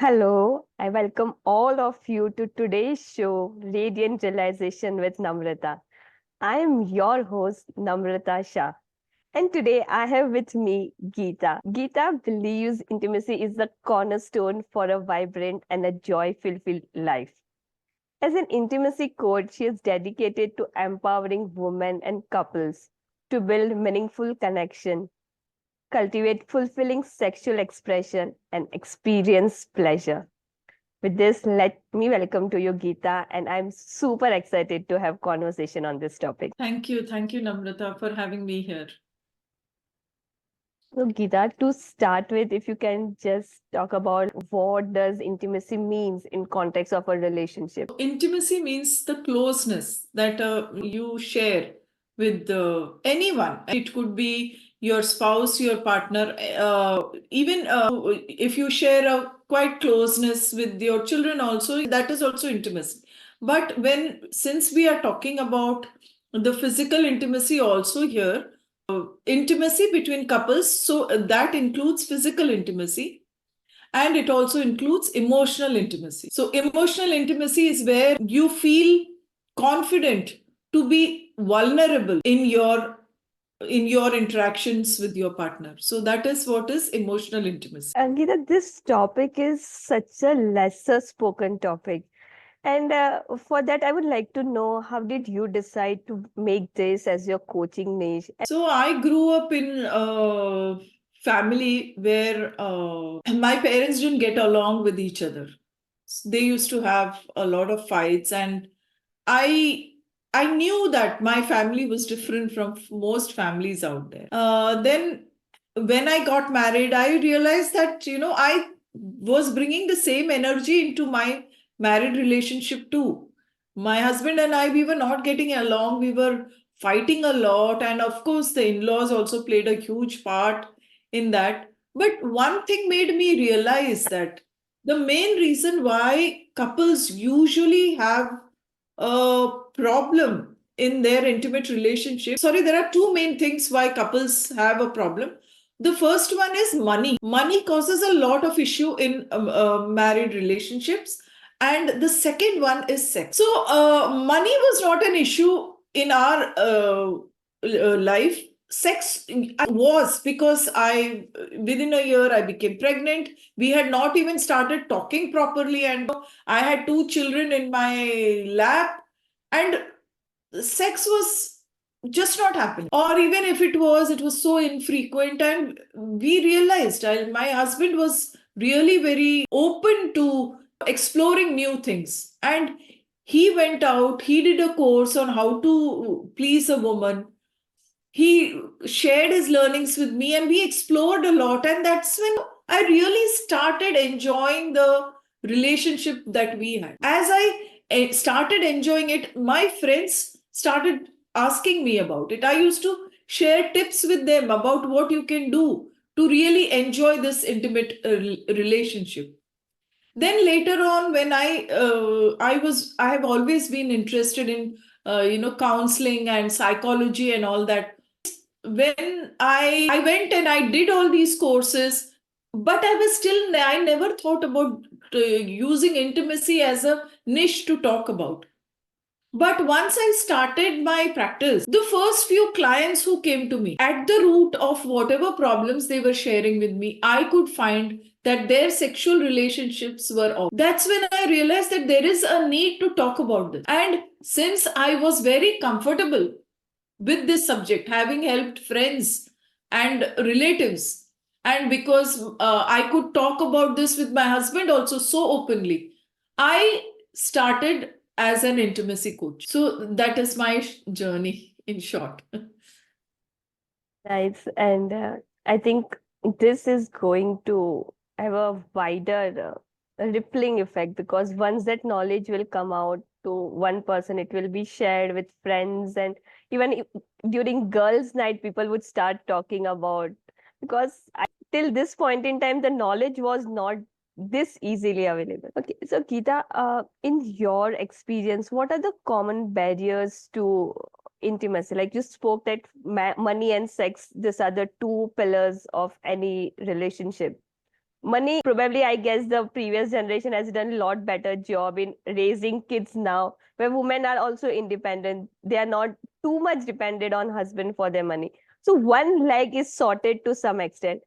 Hello, I welcome all of you to today's show, Radiant Realization with Namrata. I am your host, Namrata Shah. And today I have with me Geeta. Geeta believes intimacy is the cornerstone for a vibrant and a joy-filled life. As an intimacy coach, she is dedicated to empowering women and couples to build meaningful connection, cultivate fulfilling sexual expression, and experience pleasure. With this, let me welcome to you, Geeta, and I'm super excited to have conversation on this topic. Thank you. Thank you, Namrata, for having me here. So, Geeta, to start with, if you can just talk about what does intimacy means in context of a relationship. Intimacy means the closeness that you share with anyone. It could be your spouse, your partner, even if you share a quite closeness with your children also, that is also intimacy. But since we are talking about the physical intimacy also here, intimacy between couples, so that includes physical intimacy and it also includes emotional intimacy. So emotional intimacy is where you feel confident to be vulnerable in your interactions with your partner. So that is what is emotional intimacy. Geeta, this topic is such a lesser spoken topic. And for that, I would like to know how did you decide to make this as your coaching niche? So I grew up in a family where my parents didn't get along with each other. They used to have a lot of fights, and I I knew that my family was different from most families out there. Then when I got married, I realized that I was bringing the same energy into my married relationship too. My husband and I, we were not getting along. We were fighting a lot, and of course, the in-laws also played a huge part in that. But one thing made me realize that the main reason why couples usually have a problem in their intimate relationship. Sorry, there are two main things why couples have a problem. The first one is money. Money causes a lot of issue in married relationships. And the second one is sex. So, money was not an issue in our life. Sex was because within a year, I became pregnant. We had not even started talking properly, and I had two children in my lap, and sex was just not happening. Or even if it was so infrequent. And we realized my husband was really very open to exploring new things. And he went out, he did a course on how to please a woman. He shared his learnings with me, and we explored a lot. And that's when I really started enjoying the relationship that we had. As I started enjoying it, my friends started asking me about it. I used to share tips with them about what you can do to really enjoy this intimate relationship. Then later on, when I have always been interested in counseling and psychology and all that. When I went and I did all these courses, but I never thought about using intimacy as a niche to talk about. But once I started my practice, the first few clients who came to me, at the root of whatever problems they were sharing with me, I could find that their sexual relationships were off. That's when I realized that there is a need to talk about this. And since I was very comfortable with this subject, having helped friends and relatives, and because I could talk about this with my husband also so openly, I started as an intimacy coach. So that is my journey in short. Nice. And I think this is going to have a wider rippling effect because once that knowledge will come out to one person, it will be shared with friends. And even if, during girls' night, people would start talking about because till this point in time, the knowledge was not this easily available. Okay, so Geeta, in your experience, what are the common barriers to intimacy? Like you spoke that money and sex, these are the two pillars of any relationship. money, probably, I guess the previous generation has done a lot better job in raising kids now, where women are also independent. They are not too much dependent on husband for their money. So one leg is sorted to some extent.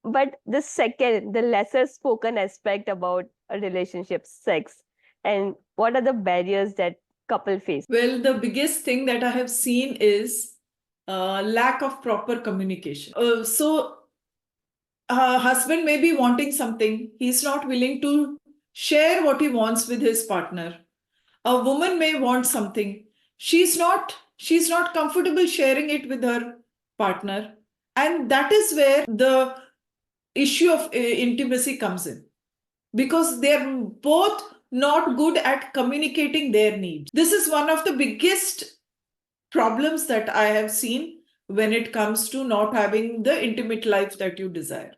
But the second, the lesser spoken aspect about a relationship, sex, and what are the barriers that couple face? Well, the biggest thing that I have seen is lack of proper communication. Husband may be wanting something, he's not willing to share what he wants with his partner. A woman may want something, she's not comfortable sharing it with her partner, and that is where the issue of intimacy comes in, because they're both not good at communicating their needs. This is one of the biggest problems that I have seen when it comes to not having the intimate life that you desire.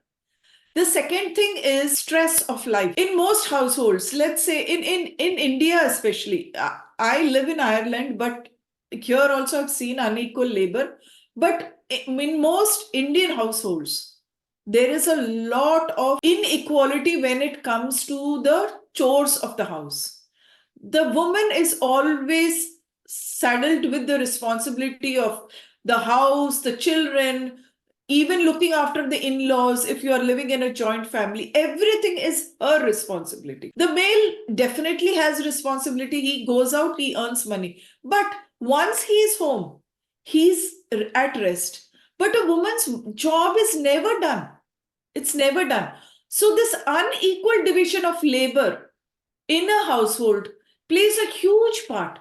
The second thing is stress of life. In most households, let's say in India especially, I live in Ireland, but here also I've seen unequal labor. But in most Indian households, there is a lot of inequality when it comes to the chores of the house. The woman is always saddled with the responsibility of the house, the children, even looking after the in-laws. If you are living in a joint family, everything is her responsibility. The male definitely has responsibility. He goes out, he earns money, but once he is home, he's at rest. But a woman's job is never done. It's never done. So this unequal division of labor in a household plays a huge part,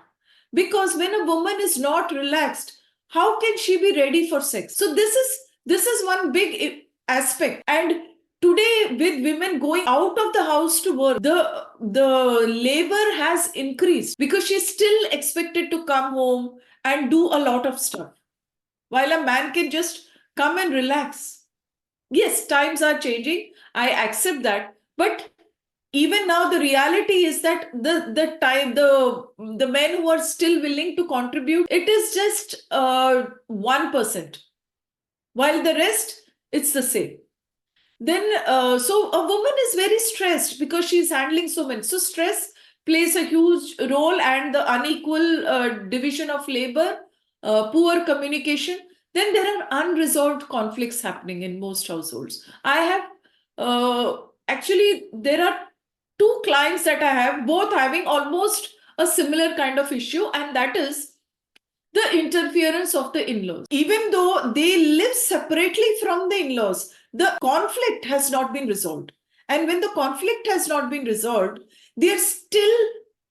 because when a woman is not relaxed, how can she be ready for sex? So this is one big aspect. And today, with women going out of the house to work, the labor has increased, because she's still expected to come home and do a lot of stuff, while a man can just come and relax. Yes, times are changing, I accept that, but even now the reality is that the men who are still willing to contribute, it is just 1%, while the rest, it's the same. Then so a woman is very stressed because she's handling so many. So stress plays a huge role, and the unequal division of labor, poor communication. Then there are unresolved conflicts happening in most households. I have actually, there are two clients that I have, both having almost a similar kind of issue, and that is the interference of the in-laws. Even though they live separately from the in-laws, the conflict has not been resolved. And when the conflict has not been resolved, they are still,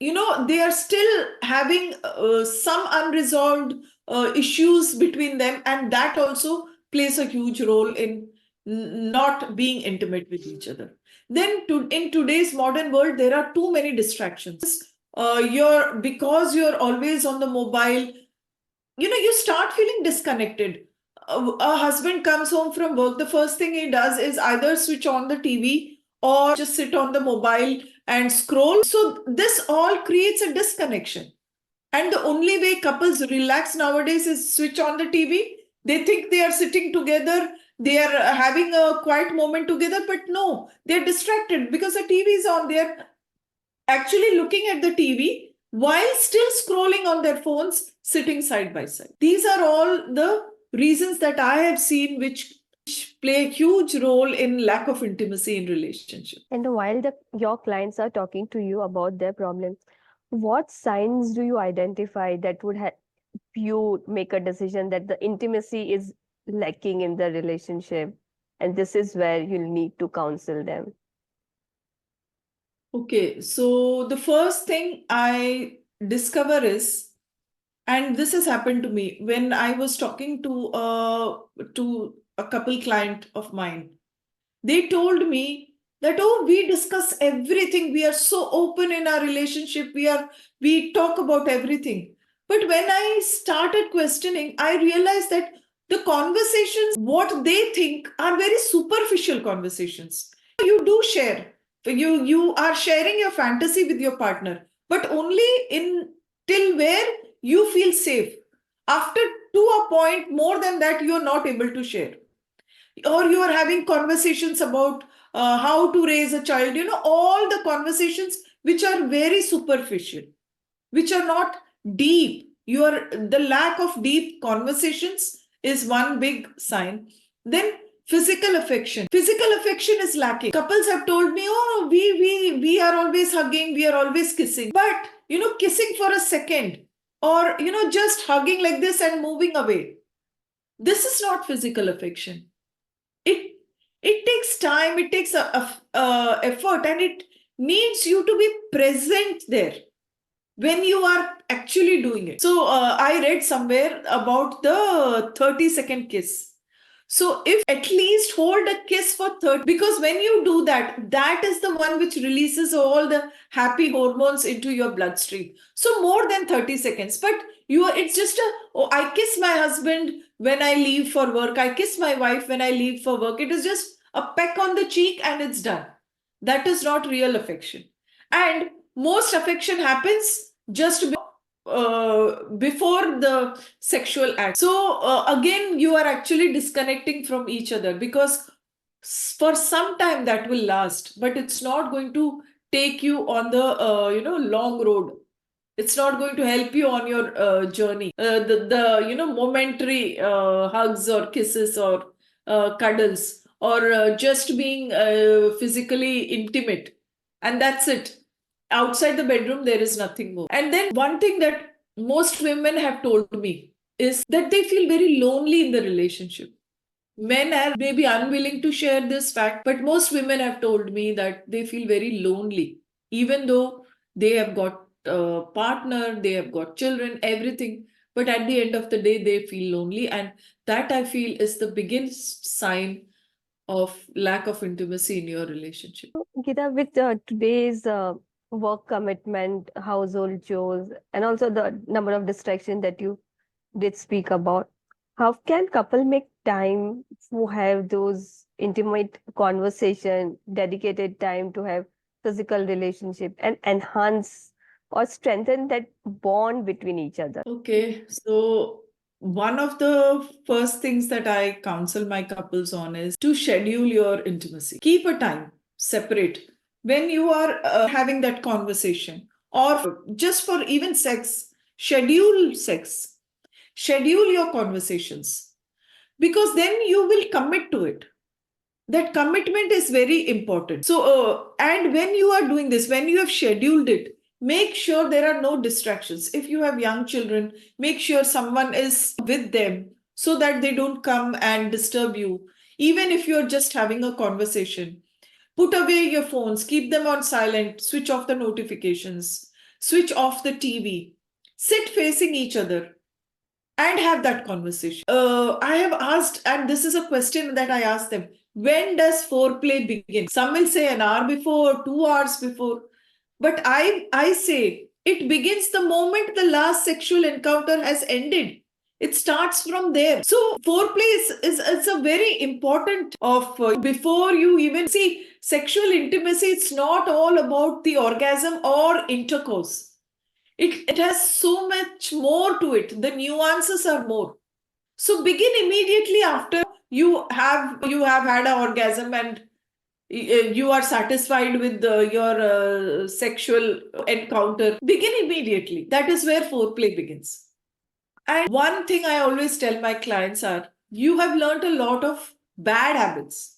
they are still having some unresolved issues between them, and that also plays a huge role in not being intimate with each other. Then in today's modern world, there are too many distractions. Because you're always on the mobile, you start feeling disconnected. A husband comes home from work, the first thing he does is either switch on the TV or just sit on the mobile and scroll. So this all creates a disconnection. And the only way couples relax nowadays is switch on the TV. They think they are sitting together, they are having a quiet moment together, but no, they're distracted because the TV is on. They're actually looking at the TV while still scrolling on their phones, sitting side by side. These are all the reasons that I have seen which play a huge role in lack of intimacy in relationship. And while your clients are talking to you about their problems, what signs do you identify that would help you make a decision that the intimacy is lacking in the relationship? And this is where you'll need to counsel them. Okay, so the first thing I discover is, and this has happened to me when I was talking to a couple client of mine. They told me that, oh, we discuss everything. We are so open in our relationship. We talk about everything. But when I started questioning, I realized that the conversations, what they think, are very superficial conversations. You do share. You are sharing your fantasy with your partner, but only in till where you feel safe. After to a point, more than that, you are not able to share. Or you are having conversations about how to raise a child, all the conversations which are very superficial, which are not deep. The lack of deep conversations is one big sign. Then physical affection is lacking. Couples have told me, oh, we are always hugging, we are always kissing, but kissing for a second, or just hugging like this and moving away, this is not physical affection. It takes time, it takes a effort, and it needs you to be present there when you are actually doing it. So I read somewhere about the 30-second kiss. So if at least hold a kiss for 30, because when you do that, that is the one which releases all the happy hormones into your bloodstream. So more than 30 seconds, but it's just oh, I kiss my husband when I leave for work. I kiss my wife when I leave for work. It is just a peck on the cheek and it's done. That is not real affection. And most affection happens just before the sexual act. So again, you are actually disconnecting from each other, because for some time that will last, but it's not going to take you on the long road. It's not going to help you on your journey. The momentary hugs or kisses or cuddles, or just being physically intimate, and that's it. Outside the bedroom, there is nothing more. And then one thing that most women have told me is that they feel very lonely in the relationship. Men are maybe unwilling to share this fact, but most women have told me that they feel very lonely, even though they have got a partner, they have got children, everything. But at the end of the day, they feel lonely. And that, I feel, is the biggest sign of lack of intimacy in your relationship. Geeta, with today's work commitment, household chores, and also the number of distractions that you did speak about, how can couple make time to have those intimate conversation, dedicated time to have physical relationship and enhance or strengthen that bond between each other? Okay, so one of the first things that I counsel my couples on is to schedule your intimacy. Keep a time separate when you are having that conversation, or just for even sex. Sex, schedule your conversations, because then you will commit to it. That commitment is very important. So and when you are doing this, when you have scheduled it, make sure there are no distractions. If you have young children, make sure someone is with them so that they don't come and disturb you. Even if you're just having a conversation, put away your phones, keep them on silent, switch off the notifications, switch off the TV, sit facing each other and have that conversation. I have asked, and this is a question that I asked them: when does foreplay begin? Some will say an hour before, 2 hours before, but I say it begins the moment the last sexual encounter has ended. It starts from there. So foreplay is a very important of before you even see sexual intimacy. It's not all about the orgasm or intercourse. It has so much more to it. The nuances are more. So begin immediately after you have had an orgasm, and you are satisfied with your sexual encounter. Begin immediately. That is where foreplay begins. And one thing I always tell my clients are, you have learned a lot of bad habits,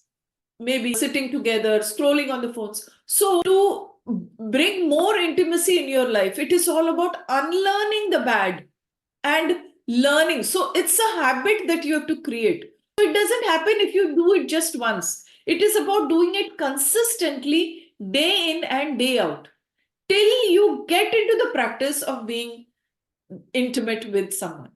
maybe sitting together, scrolling on the phones. So, to bring more intimacy in your life, it is all about unlearning the bad and learning. So, it's a habit that you have to create. So, it doesn't happen if you do it just once. It is about doing it consistently, day in and day out, till you get into the practice of being intimate with someone.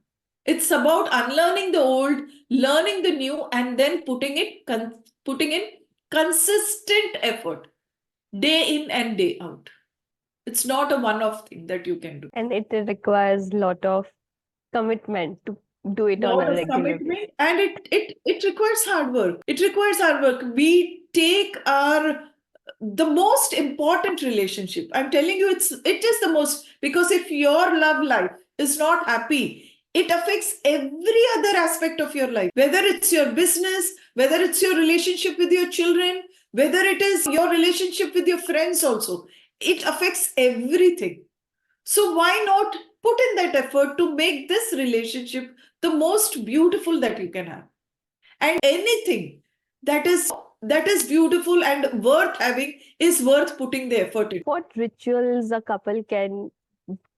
It's about unlearning the old, learning the new, and then putting in consistent effort, day in and day out. It's not a one-off thing that you can do. And it requires a lot of commitment to do it on Lot a of regular basis. commitment, and it requires hard work. It requires hard work. We take our the most important relationship. I'm telling you, it is the most, because if your love life is not happy, it affects every other aspect of your life, whether it's your business, whether it's your relationship with your children, whether it is your relationship with your friends also, it affects everything. So why not put in that effort to make this relationship the most beautiful that you can have? And anything that is beautiful and worth having is worth putting the effort in. What rituals a couple can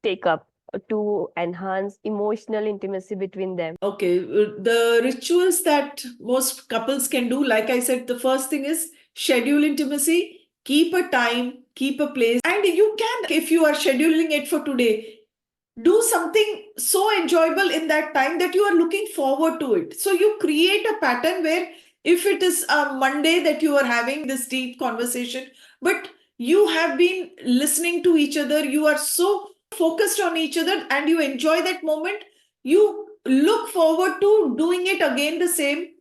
take up to enhance emotional intimacy between them? Okay, the rituals that most couples can do, like I said, the first thing is schedule intimacy, keep a time, keep a place, and you can, if you are scheduling it for today, do something so enjoyable in that time that you are looking forward to it. So you create a pattern where if it is a Monday that you are having this deep conversation, but you have been listening to each other, you are so focused on each other and you enjoy that moment, you look forward to doing it again the same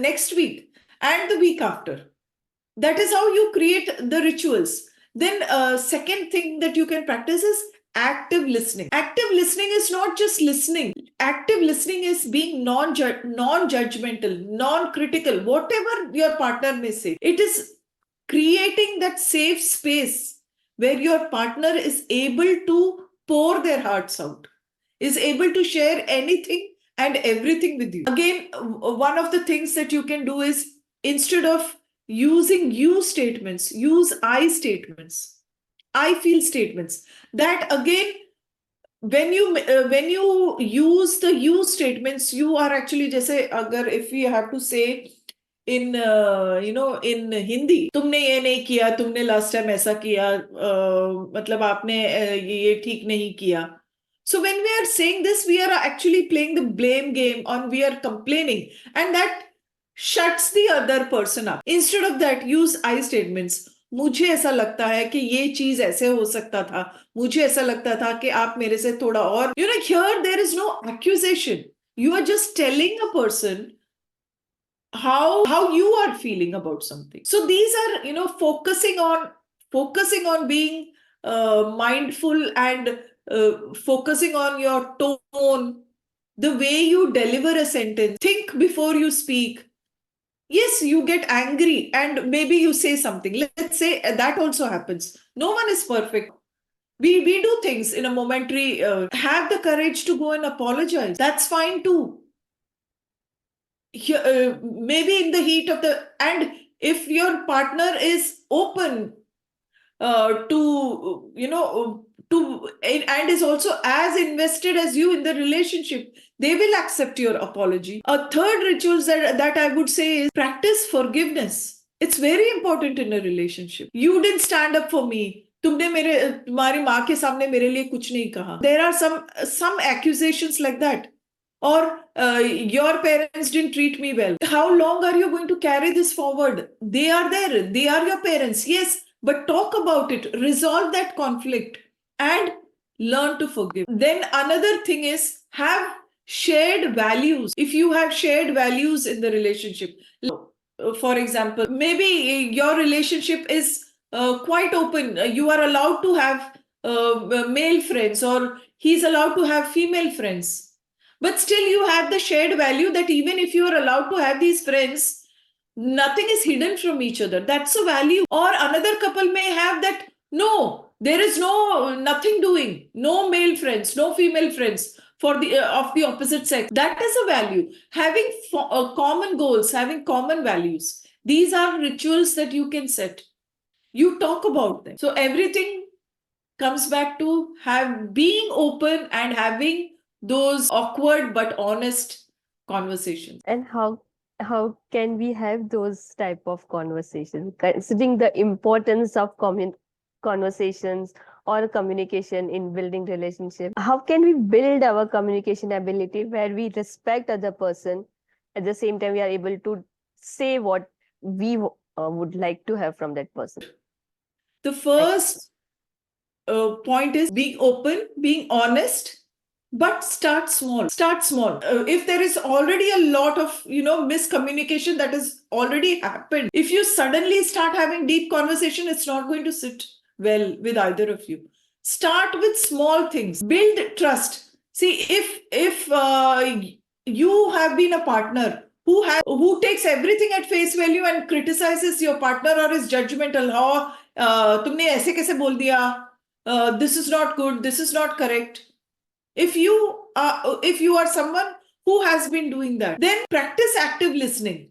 next week and the week after. That is how you create the rituals. Then second thing that you can practice is active listening. Active listening is not just listening. Active listening is being non-judgmental, non-critical, whatever your partner may say. It is creating that safe space where your partner is able to pour their hearts out, is able to share anything and everything with you. Again, one of the things that you can do is, instead of using you statements, use I statements, I feel statements. That again, when you use the you statements, you are actually, जैसे अगर if we have to say in in Hindi, तुमने ये नहीं किया, तुमने last time ऐसा किया, मतलब आपने ये ठीक नहीं किया. So when we are saying this, we are actually playing the blame game, or we are complaining, and that shuts the other person up. Instead of that, use I statements. मुझे ऐसा लगता है कि ये चीज ऐसे हो सकता था, मुझे ऐसा लगता था कि आप मेरे से थोड़ा और, here there is no accusation. You are just telling a person how you are feeling about something. So these are, focusing on being mindful, and focusing on your tone, the way you deliver a sentence, think before you speak. Yes, you get angry and maybe you say something. Let's say that also happens. No one is perfect. We do things in a momentary, have the courage to go and apologize. That's fine too. Maybe in the heat of the, and if your partner is open to, and is also as invested as you in the relationship, they will accept your apology. A third ritual that I would say is practice forgiveness. It's very important in a relationship. You didn't stand up for me. तुम्हारी माँ के सामने मेरे लिए कुछ नहीं कहा. There are some accusations like that. Or your parents didn't treat me well. How long are you going to carry this forward? They are there. They are your parents. Yes, but talk about it. Resolve that conflict and learn to forgive. Then another thing is, have shared values. If you have shared values in the relationship, for example, maybe your relationship is quite open. You are allowed to have male friends, or he's allowed to have female friends. But still, you have the shared value that even if you are allowed to have these friends, nothing is hidden from each other. That's a value. Or another couple may have that, no, there is nothing doing, no male friends, no female friends for the of the opposite sex. That is a value. Having common goals, having common values. These are rituals that you can set. You talk about them. So everything comes back to being open and having those awkward but honest conversations. And how can we have those type of conversations, considering the importance of conversations or communication in building relationship? How can we build our communication ability where we respect other person, at the same time we are able to say what we would like to have from that person? The first point is being open, being honest, but start small. Start small. If there is already a lot of miscommunication that has already happened, if you suddenly start having deep conversation, it's not going to sit well with either of you. Start with small things. Build trust. See, if you have been a partner who takes everything at face value and criticizes your partner or is judgmental. तुमने ऐसे कैसे बोल दिया? This is not good. This is not correct. If you are someone who has been doing that, then practice active listening.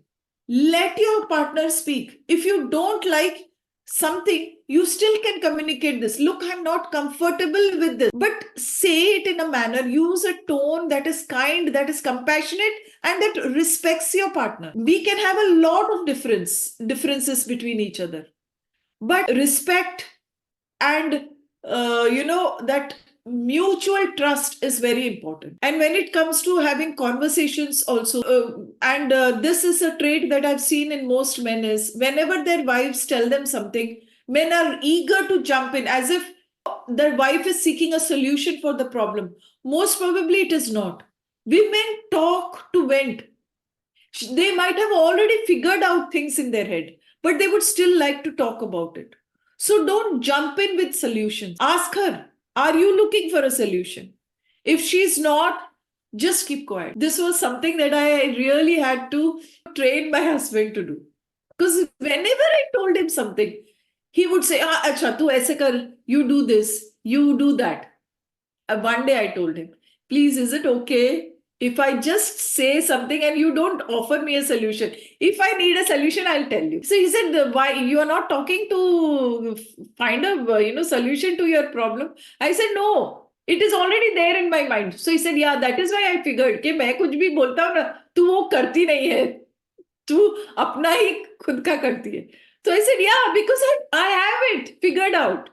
Let your partner speak. If you don't like something, you still can communicate this. Look, I'm not comfortable with this, but say it in a manner, use a tone that is kind, that is compassionate, and that respects your partner. We can have a lot of differences between each other, but respect and that mutual trust is very important. And when it comes to having conversations also, and this is a trait that I've seen in most men, is whenever their wives tell them something, men are eager to jump in as if their wife is seeking a solution for the problem. Most probably it is not. Women talk to vent. They might have already figured out things in their head, but they would still like to talk about it. So don't jump in with solutions. Ask her, are you looking for a solution? If she's not, just keep quiet. This was something that I really had to train my husband to do. Because whenever I told him something, he would say, acha, tu aise kar, you do this, you do that. One day I told him, please, is it okay if I just say something and you don't offer me a solution? If I need a solution, I'll tell you. So he said, why you are not talking to find a solution to your problem? I said, no, it is already there in my mind. So he said, yeah, that is why I figured कि मैं कुछ भी बोलता हूँ ना, तू वो करती नहीं है, तू अपना ही खुद का करती है. So I said, yeah, because I have it figured out.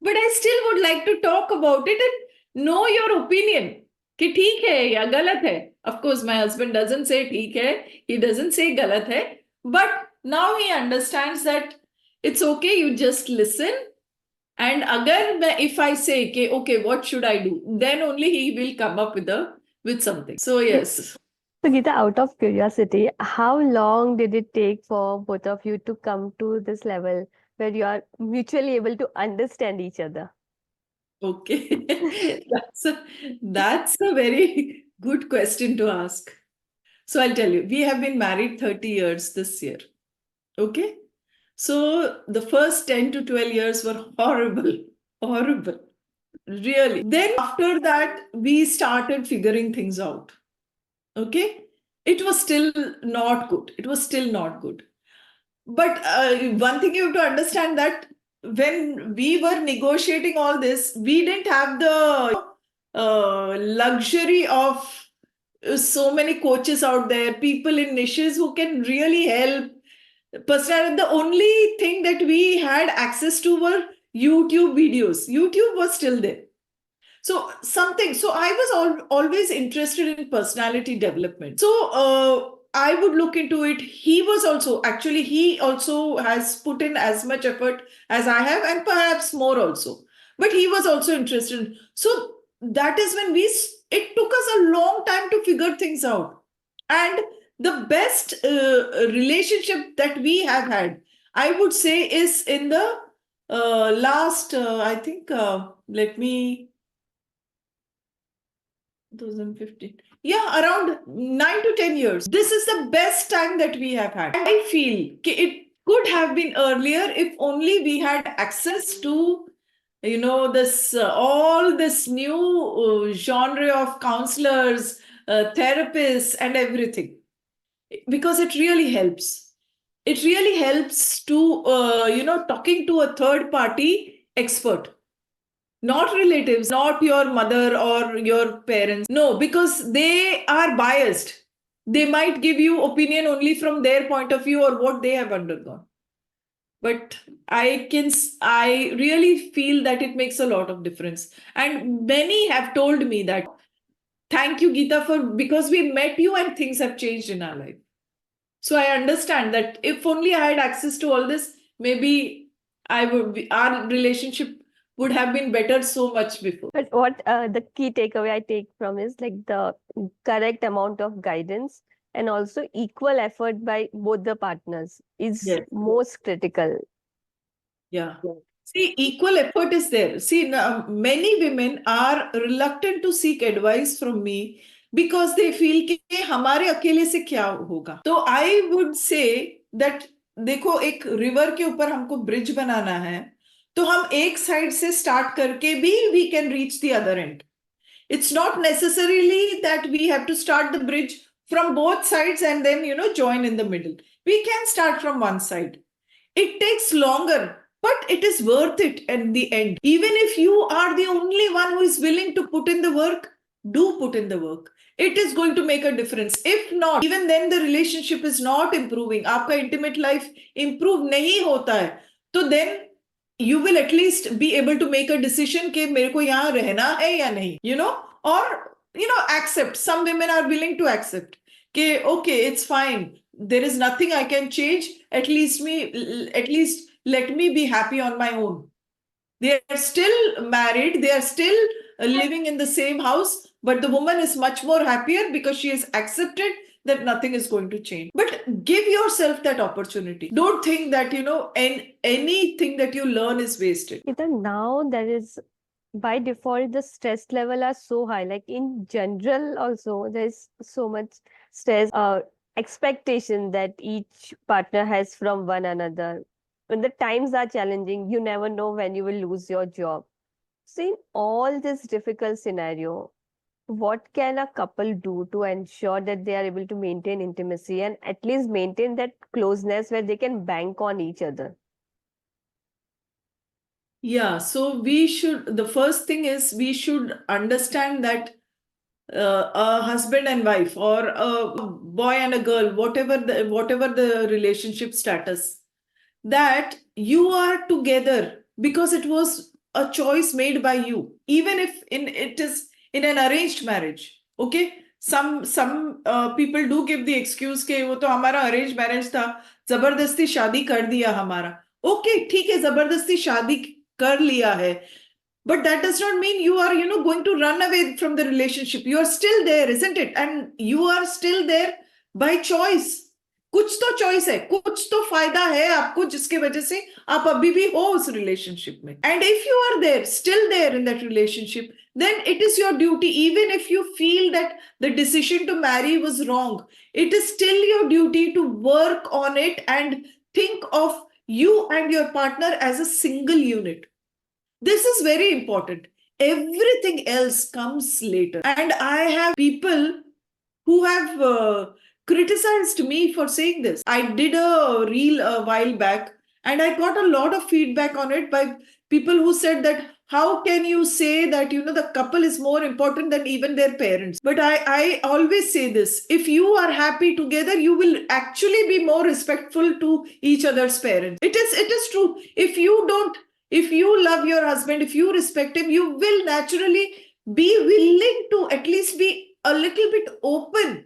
But I still would like to talk about it and know your opinion. कि ठीक है या गलत है. Of course, my husband doesn't say ठीक है. He doesn't say गलत है. But now he understands that it's okay. You just listen. And if I say okay, what should I do? Then only he will come up with something. So yes. So, Geeta, out of curiosity, how long did it take for both of you to come to this level where you are mutually able to understand each other? Okay, that's a very good question to ask. So I'll tell you, we have been married 30 years this year. Okay. So the first 10 to 12 years were horrible, horrible, really. Then after that, we started figuring things out. Okay. It was still not good. It was still not good. But one thing you have to understand that when we were negotiating all this, we didn't have the luxury of so many coaches out there, people in niches who can really help. Personally, the only thing that we had access to were YouTube videos. YouTube was still there. So I was always interested in personality development. So I would look into it. He also has put in as much effort as I have, and perhaps more also. But he was also interested. So that is when it took us a long time to figure things out. And the best relationship that we have had, I would say, is in the last, I think, let me 2015. Yeah, around 9 to 10 years. This is the best time that we have had. I feel it could have been earlier if only we had access to, this all this new genre of counselors, therapists, and everything. Because it really helps. It really helps to, talking to a third party expert. Not relatives, not your mother or your parents. No, because they are biased. They might give you opinion only from their point of view or what they have undergone. But I really feel that it makes a lot of difference. And many have told me that, thank you, Geeta, because we met you and things have changed in our life. So I understand that if only I had access to all this, maybe our relationship would have been better so much before. But what the key takeaway I take from is like the correct amount of guidance and also equal effort by both the partners is Yes. most critical. Yeah. See, equal effort is there. See, now, many women are reluctant to seek advice from me because they feel कि हमारे अकेले से क्या होगा. तो I would say that देखो एक river के ऊपर हमको ब्रिज बनाना है, तो हम एक साइड से स्टार्ट करके भी we can reach the other end. It's not necessarily that we have to start the bridge from both sides and then join in the middle. We can start from one side. It takes longer, but it is worth it at the end. Even if you are the only one who is willing to put in the work, do put in the work. It is going to make a difference. If not, even then the relationship is not improving. आपका intimate life improve नहीं होता है, तो then you will at least be able to make a decision कि मेरे को यहाँ रहना है या नहीं, or accept. Some women are willing to accept कि okay, it's fine, there is nothing I can change, at least let me be happy on my own. They are still married, they are still living in the same house, but the woman is much more happier because she has accepted that nothing is going to change. But give yourself that opportunity. Don't think that, anything that you learn is wasted. Even now, there is by default the stress level are so high. Like in general, also there's so much stress, expectation that each partner has from one another. When the times are challenging, you never know when you will lose your job. So in all this difficult scenario, what can a couple do to ensure that they are able to maintain intimacy and at least maintain that closeness where they can bank on each other? Yeah, so the first thing is we should understand that a husband and wife or a boy and a girl, whatever the relationship status, that you are together because it was a choice made by you, even if it is in an arranged marriage. Okay, some people do give the excuse कि वो तो हमारा arranged marriage था, जबरदस्ती शादी कर दिया हमारा. Okay, ठीक है, जबरदस्ती शादी कर लिया है, but that does not mean you are going to run away from the relationship. You are still there, isn't it? And you are still there by choice. कुछ तो चॉइस है, कुछ तो फायदा है आपको जिसके वजह से आप अभी भी हो उस रिलेशनशिप में. And if you are there, still there in that relationship, then it is your duty, even if you feel that the decision to marry was wrong, it is still your duty to work on it and think of you and your partner as a single unit. This is very important. Everything else comes later. And I have people who have criticized me for saying this. I did a reel a while back and I got a lot of feedback on it by people who said that how can you say that the couple is more important than even their parents. But I always say this: if you are happy together, you will actually be more respectful to each other's parents. It is true. If you love your husband, if you respect him, you will naturally be willing to at least be a little bit open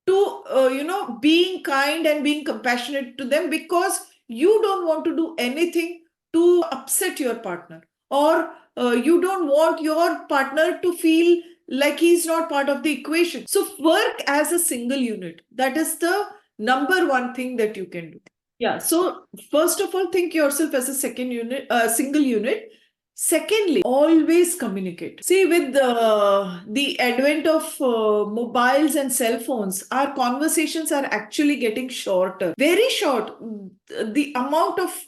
to being kind and being compassionate to them, because you don't want to do anything to upset your partner, or you don't want your partner to feel like he's not part of the equation. So work as a single unit. That is the number one thing that you can do. Yeah, so first of all, think yourself as a single unit. Secondly, always communicate. See, with the advent of mobiles and cell phones, our conversations are actually getting shorter, very short. The amount of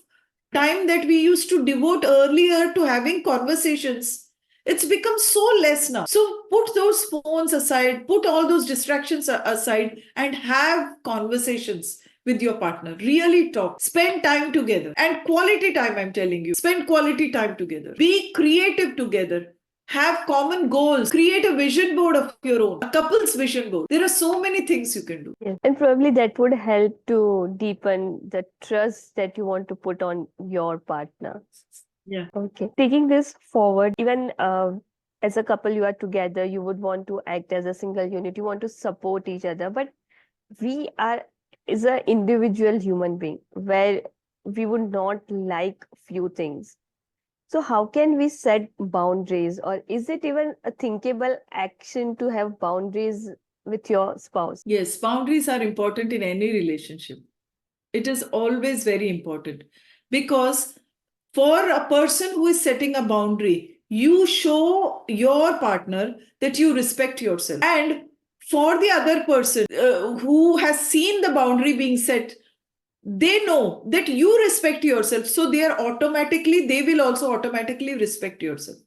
time that we used to devote earlier to having conversations, it's become so less now. So put those phones aside, put all those distractions aside, and have conversations with your partner. Really talk. Spend time together. And quality time, I'm telling you. Spend quality time together. Be creative together. Have common goals. Create a vision board of your own. A couple's vision board. There are so many things you can do. Yes. And probably that would help to deepen the trust that you want to put on your partner. Yeah. Okay. Taking this forward, even as a couple, you are together, you would want to act as a single unit, you want to support each other. But we are is an individual human being where we would not like few things. So how can we set boundaries, or is it even a thinkable action to have boundaries with your spouse? Yes, boundaries are important in any relationship. It is always very important, because for a person who is setting a boundary, you show your partner that you respect yourself. And for the other person who has seen the boundary being set, they know that you respect yourself, so they will also automatically respect yourself.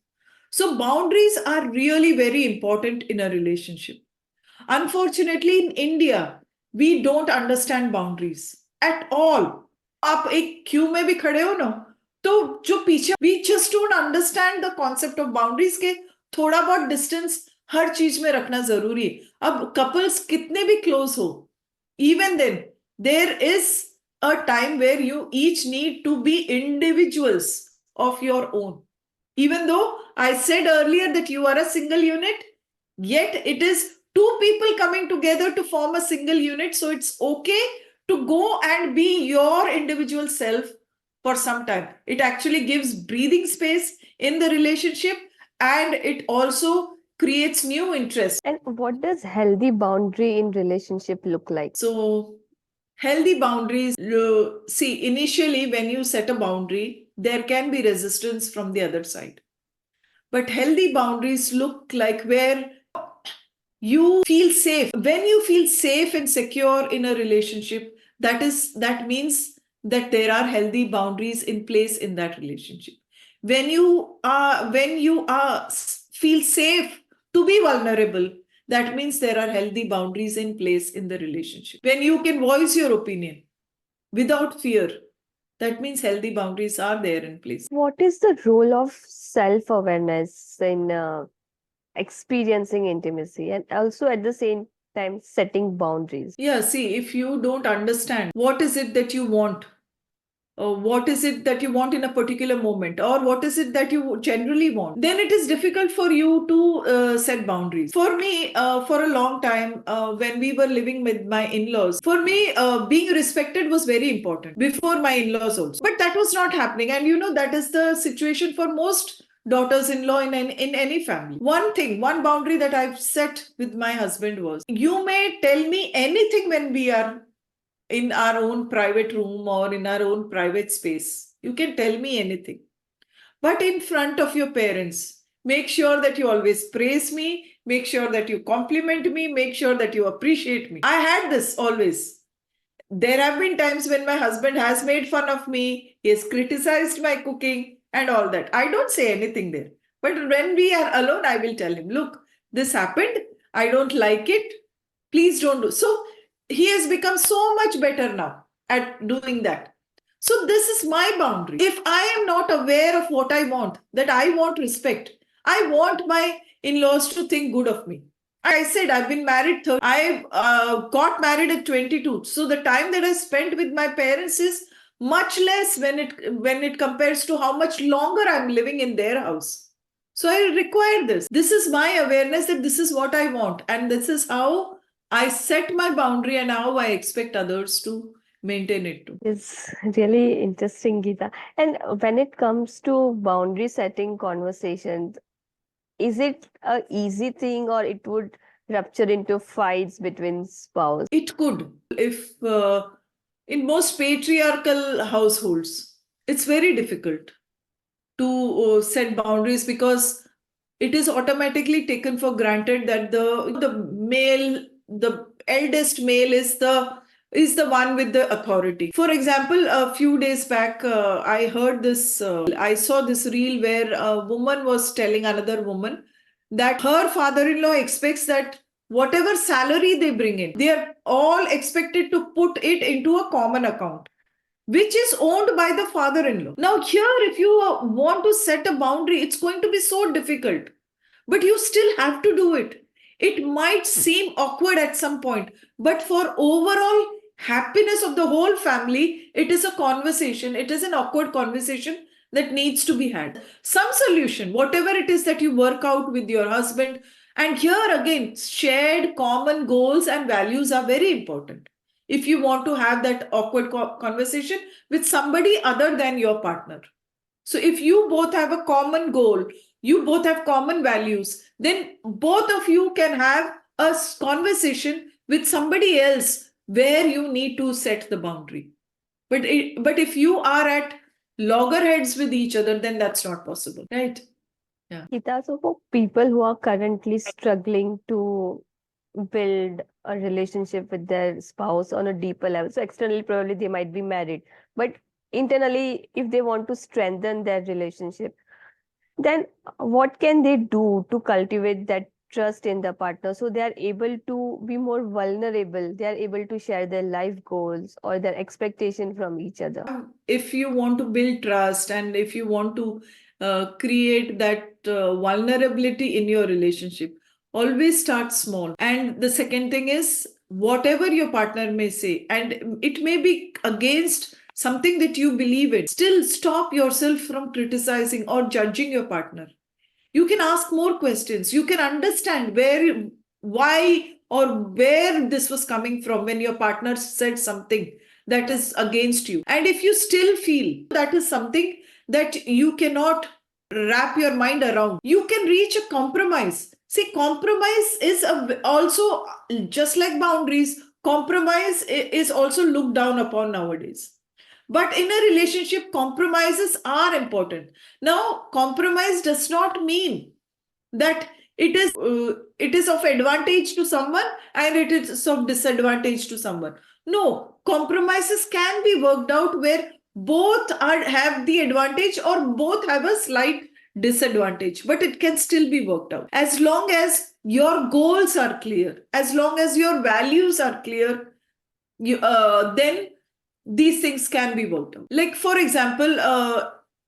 So boundaries are really very important in a relationship. Unfortunately, in India, we don't understand boundaries at all. आप एक Q में भी खड़े हो ना, तो जो पीछे, we just don't understand the concept of boundaries के थोड़ा बहुत distance हर चीज में रखना जरूरी है. अब couples कितने भी close हो, even then there is a time where you each need to be individuals of your own. Even though I said earlier that you are a single unit, yet it is two people coming together to form a single unit. So it's okay to go and be your individual self for some time. It actually gives breathing space in the relationship, and it also creates new interest. And what does healthy boundary in relationship look like? So healthy boundaries, see, initially when you set a boundary, there can be resistance from the other side. But healthy boundaries look like where you feel safe. When you feel safe and secure in a relationship, that means that there are healthy boundaries in place in that relationship. When you are feel safe to be vulnerable, that means there are healthy boundaries in place in the relationship. When you can voice your opinion without fear, that means healthy boundaries are there in place. What is the role of self-awareness in experiencing intimacy and also at the same time setting boundaries? Yeah, see, if you don't understand what is it that you want, what is it that you want in a particular moment, or what is it that you generally want, then it is difficult for you to set boundaries. For me, for a long time, when we were living with my in-laws, for me, being respected was very important before my in-laws also. But that was not happening, and that is the situation for most daughters-in-law in any family. One boundary that I've set with my husband was, you may tell me anything when we are in our own private room or in our own private space. You can tell me anything. But in front of your parents, make sure that you always praise me, make sure that you compliment me, make sure that you appreciate me. I had this always. There have been times when my husband has made fun of me, he has criticized my cooking and all that. I don't say anything there. But when we are alone, I will tell him, look, this happened. I don't like it. Please don't do. So he has become so much better now at doing that. So this is my boundary. If I am not aware of what I want, that I want respect, I want my in-laws to think good of me. I said I've been married 30. I got married at 22. So the time that I spent with my parents is much less when it compares to how much longer I'm living in their house. So I require this. This is my awareness that this is what I want, and this is how I set my boundary and how I expect others to maintain it too. It's really interesting, Geeta. And when it comes to boundary setting conversations, is it a easy thing or it would rupture into fights between spouse? It could, if in most patriarchal households, it's very difficult to set boundaries because it is automatically taken for granted that the eldest male is the one with the authority. For example, a few days back, I saw this reel where a woman was telling another woman that her father-in-law expects that whatever salary they bring in, they are all expected to put it into a common account which is owned by the father-in-law. Now, here, if you want to set a boundary, it's going to be so difficult, but you still have to do it. It might seem awkward at some point, but for overall happiness of the whole family, it is a conversation. It is an awkward conversation that needs to be had. Some solution, whatever it is that you work out with your husband. And here again, shared common goals and values are very important if you want to have that awkward conversation with somebody other than your partner. So if you both have a common goal, you both have common values, then both of you can have a conversation with somebody else where you need to set the boundary. But if you are at loggerheads with each other, then that's not possible, right? Yeah. Geeta, so for people who are currently struggling to build a relationship with their spouse on a deeper level. So externally, probably they might be married, but internally, if they want to strengthen their relationship, then what can they do to cultivate that trust in the partner so they are able to be more vulnerable, they are able to share their life goals or their expectation from each other? If you want to build trust and if you want to create that vulnerability in your relationship, always start small. And the second thing is, whatever your partner may say, and it may be against something that you believe in, still stop yourself from criticizing or judging your partner. You can ask more questions. You can understand why or where this was coming from when your partner said something that is against you. And if you still feel that is something that you cannot wrap your mind around, you can reach a compromise. See, compromise is also, just like boundaries, compromise is also looked down upon nowadays. But in a relationship, compromises are important. Now, compromise does not mean that it is of advantage to someone and it is of disadvantage to someone. No, compromises can be worked out where both have the advantage or both have a slight disadvantage, but it can still be worked out as long as your goals are clear, as long as your values are clear. Then these things can be worked out. Like, for example,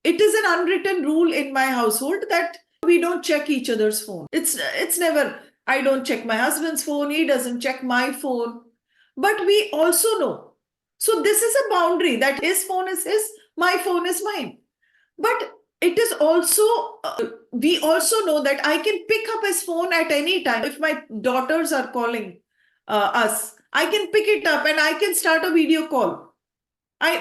it is an unwritten rule in my household that we don't check each other's phone. It's never, I don't check my husband's phone, he doesn't check my phone. But we also know. So this is a boundary that his phone is his, my phone is mine. But it is also, we also know that I can pick up his phone at any time. If my daughters are calling us, I can pick it up and I can start a video call.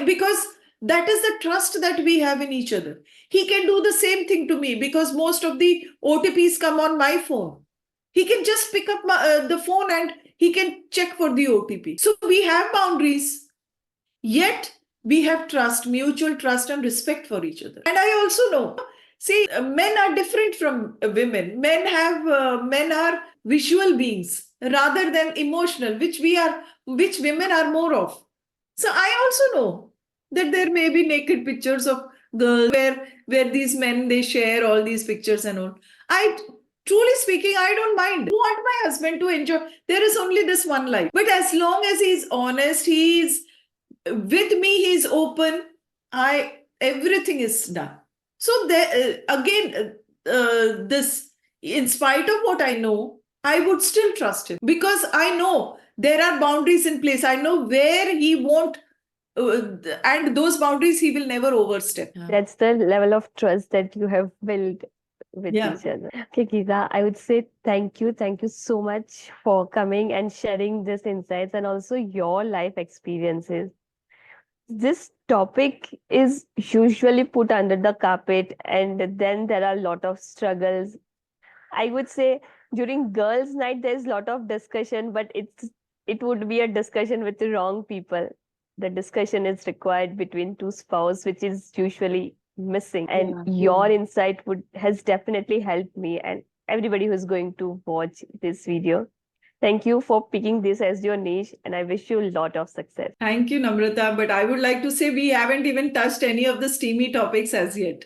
Because that is the trust that we have in each other. He can do the same thing to me because most of the OTPs come on my phone. He can just pick up the phone and he can check for the OTP. So we have boundaries, yet we have trust, mutual trust and respect for each other. And I also know, see, men are different from women. Men are visual beings rather than emotional, which women are more of. So I also know that there may be naked pictures of girls where these men, they share all these pictures and all. I Truly speaking, I don't mind. I want my husband to enjoy. There is only this one life. But as long as he's honest, he's with me, he's open, I everything is done. So there again, this, in spite of what I know, I would still trust him because I know there are boundaries in place. I know where he won't, and those boundaries he will never overstep. That's the level of trust that you have built with Yeah. each other. Okay, Geeta, I would say thank you. Thank you so much for coming and sharing these insights and also your life experiences. This topic is usually put under the carpet, and then there are a lot of struggles. I would say during girls' night, there's a lot of discussion, but it would be a discussion with the wrong people. The discussion is required between two spouses, which is usually missing. And your insight would has definitely helped me and everybody who's going to watch this video. Thank you for picking this as your niche, and I wish you a lot of success. Thank you, Namrata. But I would like to say we haven't even touched any of the steamy topics as yet.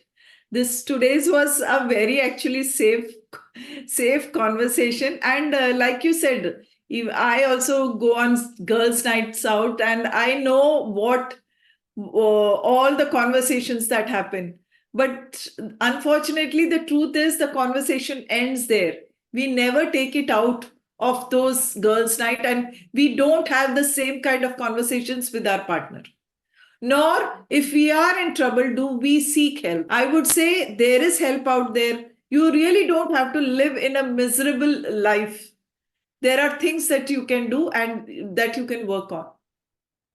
This today's was a very actually safe conversation. And like you said, I also go on girls' nights out, and I know what all the conversations that happen. But unfortunately, the truth is the conversation ends there. We never take it out of those girls' night, and we don't have the same kind of conversations with our partner. Nor, if we are in trouble, do we seek help. I would say there is help out there. You really don't have to live in a miserable life. There are things that you can do and that you can work on.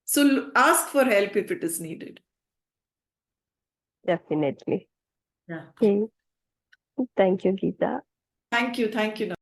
So ask for help if it is needed. Definitely. Yeah. Okay. Thank you, Geeta. Thank you. Thank you.